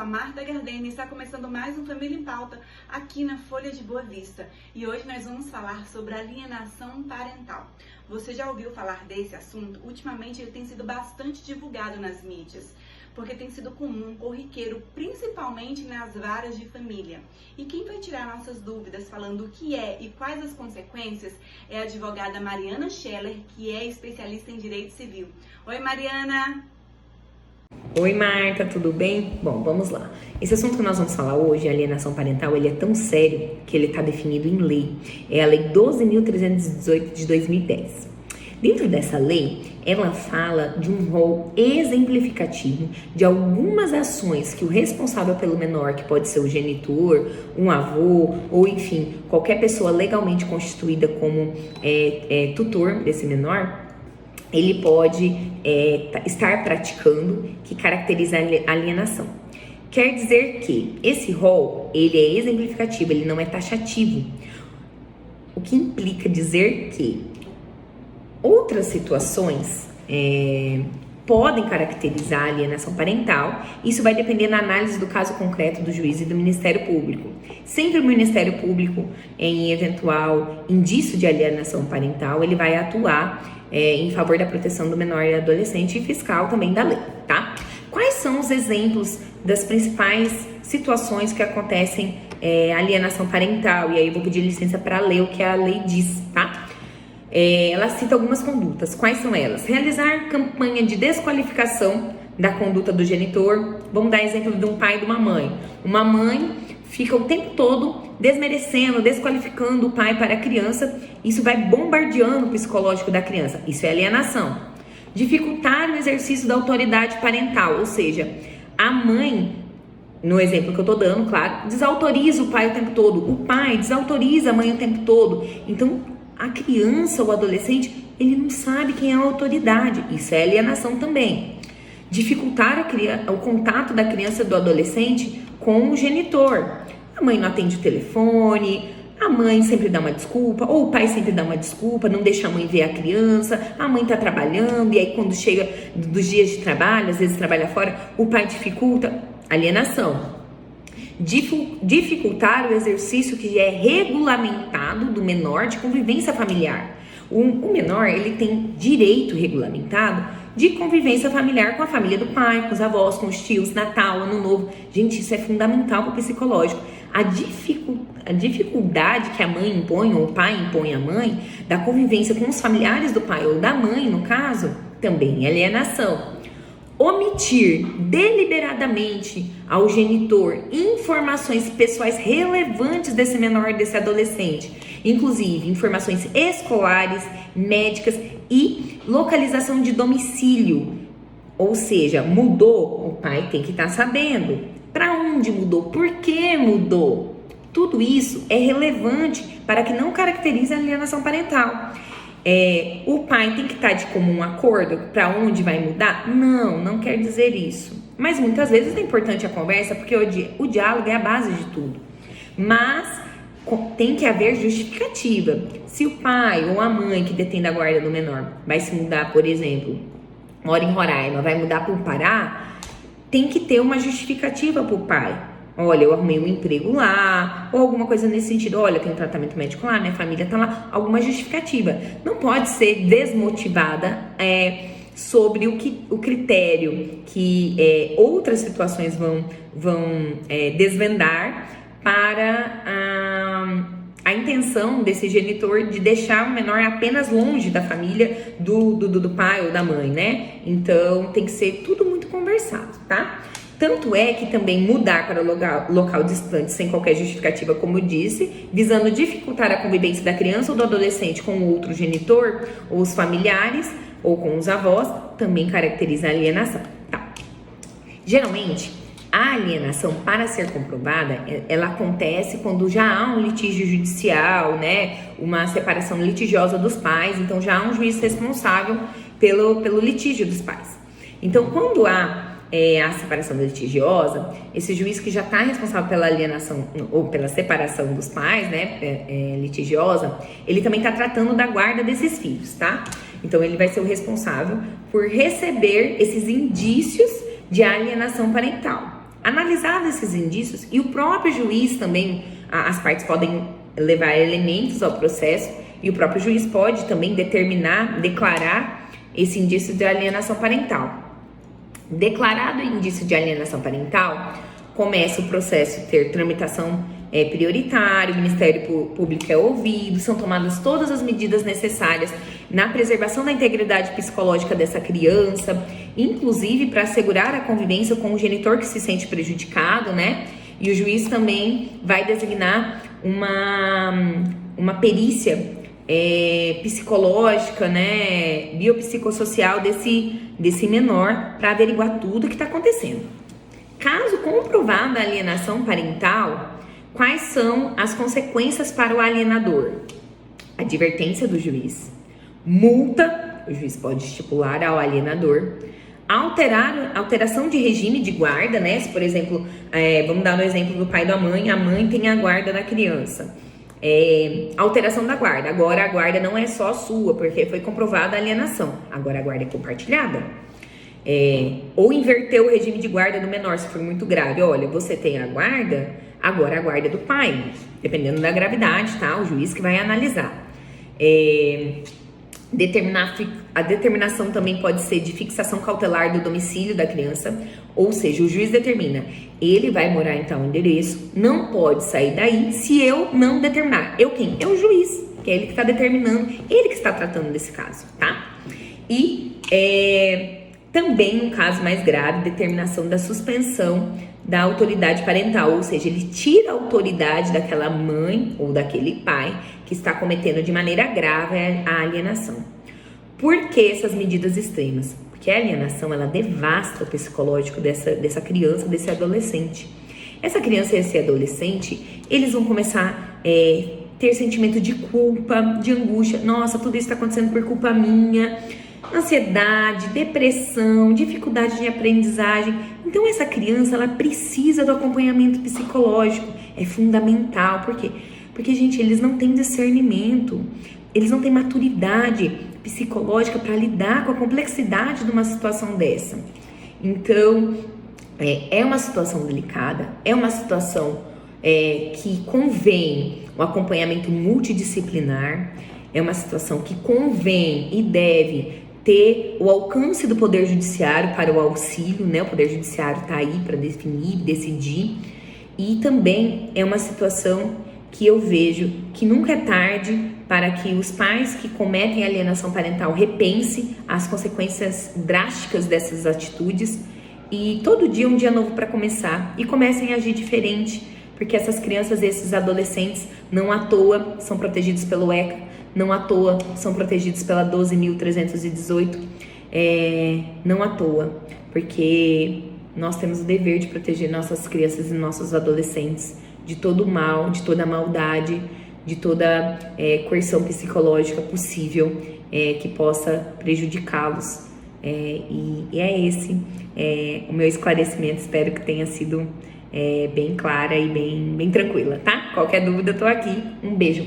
Marta Gardeni e está começando mais um Família em Pauta aqui na Folha de Boa Vista. E hoje nós vamos falar sobre alienação parental. Você já ouviu falar desse assunto? Ultimamente ele tem sido bastante divulgado nas mídias, porque tem sido comum, corriqueiro, principalmente nas varas de família. E quem vai tirar nossas dúvidas falando o que é e quais as consequências é a advogada Mariana Scheller, que é especialista em direito civil. Oi, Mariana! Oi, Marta, tudo bem? Bom, vamos lá. Esse assunto que nós vamos falar hoje, a alienação parental, ele é tão sério que ele está definido em lei. É a Lei 12.318 de 2010. Dentro dessa lei, ela fala de um rol exemplificativo de algumas ações que o responsável pelo menor, que pode ser o genitor, um avô, ou enfim, qualquer pessoa legalmente constituída como tutor desse menor, ele pode estar praticando, que caracteriza a alienação. Quer dizer que esse rol, ele é exemplificativo, ele não é taxativo. O que implica dizer que outras situações podem caracterizar a alienação parental. Isso vai depender da análise do caso concreto do juiz e do Ministério Público. Sempre o Ministério Público, em eventual indício de alienação parental, ele vai atuar em favor da proteção do menor e adolescente e fiscal também da lei, tá? Quais são os exemplos das principais situações que acontecem alienação parental? E aí eu vou pedir licença para ler o que a lei diz, tá? Ela cita algumas condutas. Quais são elas? Realizar campanha de desqualificação da conduta do genitor. Vamos dar exemplo de um pai e de uma mãe. Uma mãe fica o tempo todo desmerecendo, desqualificando o pai para a criança. Isso vai bombardeando o psicológico da criança. Isso é alienação. Dificultar o exercício da autoridade parental, ou seja, a mãe, no exemplo que eu tô dando, claro, desautoriza o pai o tempo todo. O pai desautoriza a mãe o tempo todo. Então, a criança ou adolescente, ele não sabe quem é a autoridade. Isso é alienação também. Dificultar o contato da criança e do adolescente com o genitor. A mãe não atende o telefone, a mãe sempre dá uma desculpa, ou o pai sempre dá uma desculpa, não deixa a mãe ver a criança, a mãe tá trabalhando, e aí quando chega dos dias de trabalho, às vezes trabalha fora, o pai dificulta. Alienação. Dificultar o exercício que é regulamentado do menor de convivência familiar. O menor, ele tem direito regulamentado de convivência familiar com a família do pai, com os avós, com os tios, Natal, Ano Novo. Gente, isso é fundamental para o psicológico. A dificuldade que a mãe impõe, ou o pai impõe à mãe, da convivência com os familiares do pai ou da mãe, no caso, também é alienação. Omitir deliberadamente ao genitor informações pessoais relevantes desse menor, desse adolescente, inclusive informações escolares, médicas e localização de domicílio. Ou seja, mudou, o pai tem que estar sabendo para onde mudou, por que mudou. Tudo isso é relevante para que não caracterize a alienação parental. O pai tem que estar de comum acordo para onde vai mudar? Não quer dizer isso. Mas muitas vezes é importante a conversa, porque o diálogo é a base de tudo. Mas tem que haver justificativa. Se o pai ou a mãe que detém da guarda do menor vai se mudar, por exemplo, mora em Roraima, vai mudar para o Pará, tem que ter uma justificativa para o pai. Olha, eu arrumei um emprego lá, ou alguma coisa nesse sentido. Olha, eu tenho tratamento médico lá, minha família tá lá. Alguma justificativa. Não pode ser desmotivada sobre o critério que outras situações vão desvendar para a intenção desse genitor de deixar o menor apenas longe da família do pai ou da mãe, né? Então, tem que ser tudo muito conversado, tá? Tanto é que também mudar para local distante sem qualquer justificativa, como eu disse, visando dificultar a convivência da criança ou do adolescente com o outro genitor, ou os familiares, ou com os avós, também caracteriza a alienação. Tá. Geralmente, a alienação, para ser comprovada, ela acontece quando já há um litígio judicial, né? Uma separação litigiosa dos pais, então já há um juiz responsável pelo litígio dos pais. Então, quando há a separação litigiosa, esse juiz que já está responsável pela alienação ou pela separação dos pais, né, litigiosa, ele também está tratando da guarda desses filhos, tá? Então ele vai ser o responsável por receber esses indícios de alienação parental. analisados esses indícios, e o próprio juiz também, as partes podem levar elementos ao processo, e o próprio juiz pode também declarar esse indício de alienação parental. Declarado o indício de alienação parental, começa o processo a ter tramitação prioritária, o Ministério Público é ouvido, são tomadas todas as medidas necessárias na preservação da integridade psicológica dessa criança, inclusive para assegurar a convivência com o genitor que se sente prejudicado, né? E o juiz também vai designar uma perícia psicológica, né, biopsicossocial desse menor para averiguar tudo o que está acontecendo. Caso comprovada a alienação parental, quais são as consequências para o alienador? Advertência do juiz, multa, o juiz pode estipular ao alienador, alteração de regime de guarda, né? Se, por exemplo, vamos dar no exemplo do pai e da mãe, a mãe tem a guarda da criança. Alteração da guarda. Agora a guarda não é só sua, porque foi comprovada a alienação. Agora a guarda é compartilhada. Ou inverter o regime de guarda do menor, se for muito grave. Olha, você tem a guarda, agora a guarda é do pai. Dependendo da gravidade, tá? O juiz que vai analisar. A determinação também pode ser de fixação cautelar do domicílio da criança, ou seja, o juiz determina, ele vai morar em tal endereço, não pode sair daí se eu não determinar. Eu quem? É o juiz, que é ele que está determinando, ele que está tratando desse caso, tá? E também, um caso mais grave, determinação da suspensão da autoridade parental, ou seja, ele tira a autoridade daquela mãe ou daquele pai que está cometendo de maneira grave a alienação. Por que essas medidas extremas? Porque a alienação, ela devasta o psicológico dessa criança, desse adolescente. Essa criança e esse adolescente, eles vão começar a ter sentimento de culpa, de angústia. Nossa, tudo isso está acontecendo por culpa minha. Ansiedade, depressão, dificuldade de aprendizagem. Então essa criança, ela precisa do acompanhamento psicológico, é fundamental. Por quê? Porque, gente, eles não têm discernimento, eles não têm maturidade psicológica para lidar com a complexidade de uma situação dessa. Então, é uma situação delicada, é uma situação que convém o acompanhamento multidisciplinar, é uma situação que convém e deve ter o alcance do Poder Judiciário para o auxílio, né? O Poder Judiciário está aí para definir, decidir. E também é uma situação que eu vejo que nunca é tarde para que os pais que cometem alienação parental repensem as consequências drásticas dessas atitudes e todo dia é um dia novo para começar e comecem a agir diferente, porque essas crianças, esses adolescentes, não à toa são protegidos pelo ECA, não à toa são protegidos pela 12.318, não à toa, porque nós temos o dever de proteger nossas crianças e nossos adolescentes de todo o mal, de toda a maldade, de toda coerção psicológica possível que possa prejudicá-los. E é esse o meu esclarecimento, espero que tenha sido bem clara e bem tranquila, tá? Qualquer dúvida eu tô aqui, um beijo!